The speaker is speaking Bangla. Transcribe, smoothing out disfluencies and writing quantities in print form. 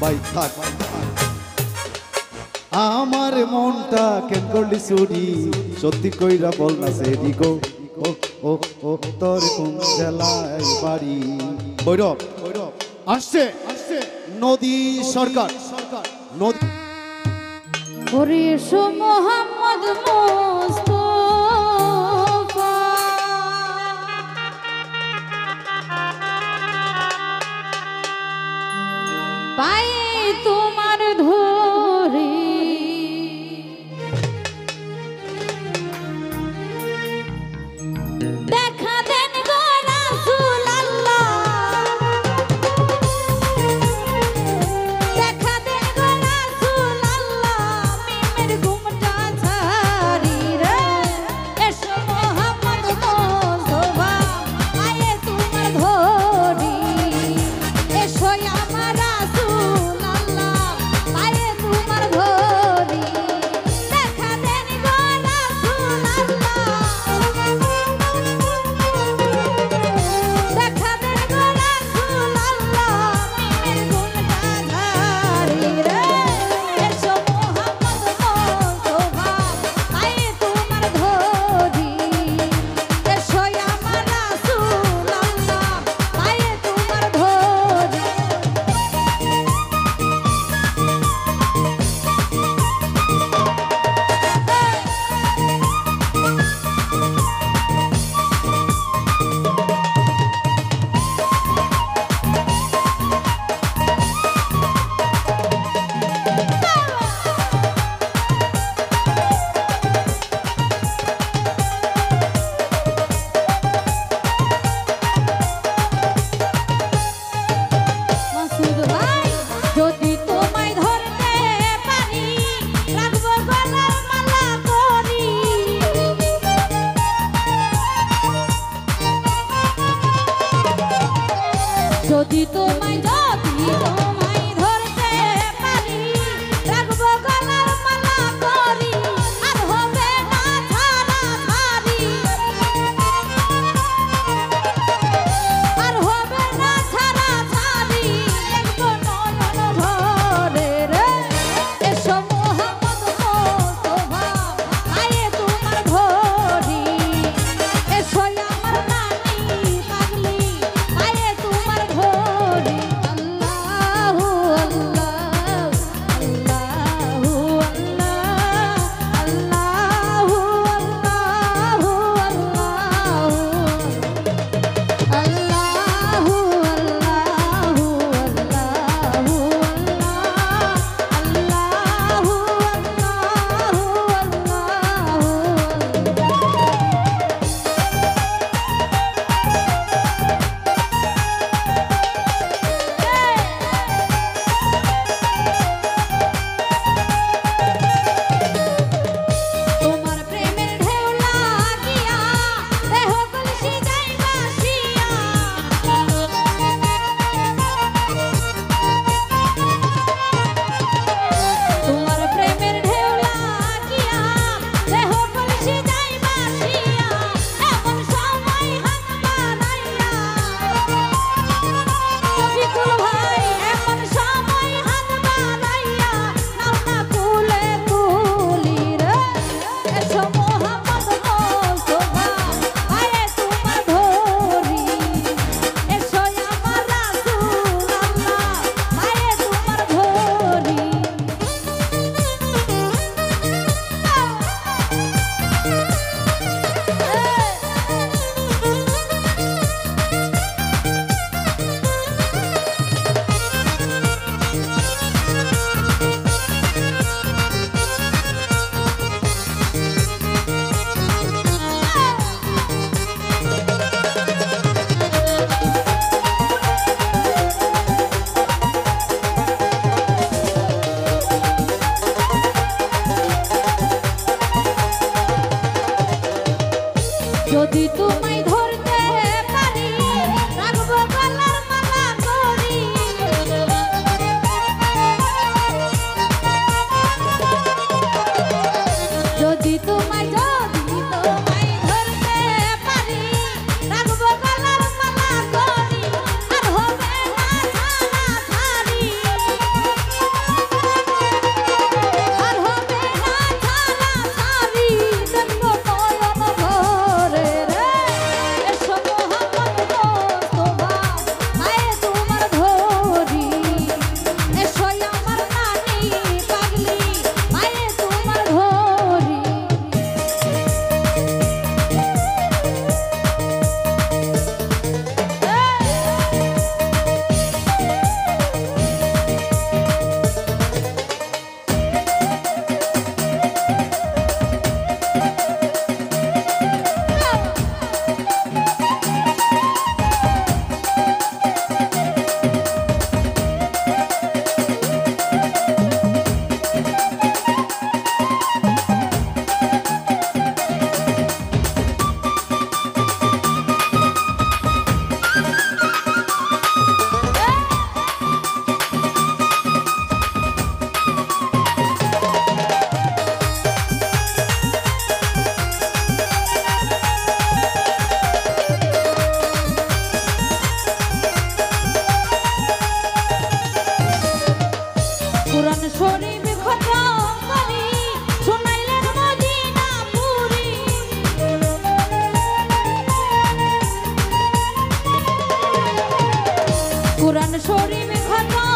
ভাই থাক আমার মনটা কেন করলি চুরি সত্যি কইরা বল না সেরি গো ও ও ও তোর কোন জেলায় বাড়ি বৈরব আসছে নদী সরকার নদী ওরে শো মোহাম্মদ মুস্তাফা পাই তোমার ধরে দেখা দেন গো রাসূলুল্লাহ দেখা দেন গো রাসূলুল্লাহ মিমের ঘুমটা ছাড়ি রে এসো মোহাম্মদ মুস্তাফা আয়ে তোমার ধরি এসো আমার রাসূলুল্লাহ আয়ে তোমার ধরি দেখা দেন গো রাসূলুল্লাহ দেখা দেন গো রাসূলুল্লাহ মিমের ঘুমটা ছাড়ি রে এসো মোহাম্মদ মুস্তাফা আয়ে তোমার ধরি এসো আমার রাসূলুল্লাহ আয়ে তোমার ধরি মাসুদ ভাই যদি তোমায় ধরতে পারি রাখবো গলার মালা করি যদি তোমায় ধরতে পারি রাখবো গলার মালা করি আর হবে না ছাড়াছাড়ি আর হবে না ছাড়াছাড়ি দেখবো নয়ন ভরে রে এসো মোহাম্মদ মুস্তাফা আয়ে তোমার ধরি এসো আমার নানি পাগলি আয়ে তোমার ধরি আল্লাহু প্রাণ শরীর খত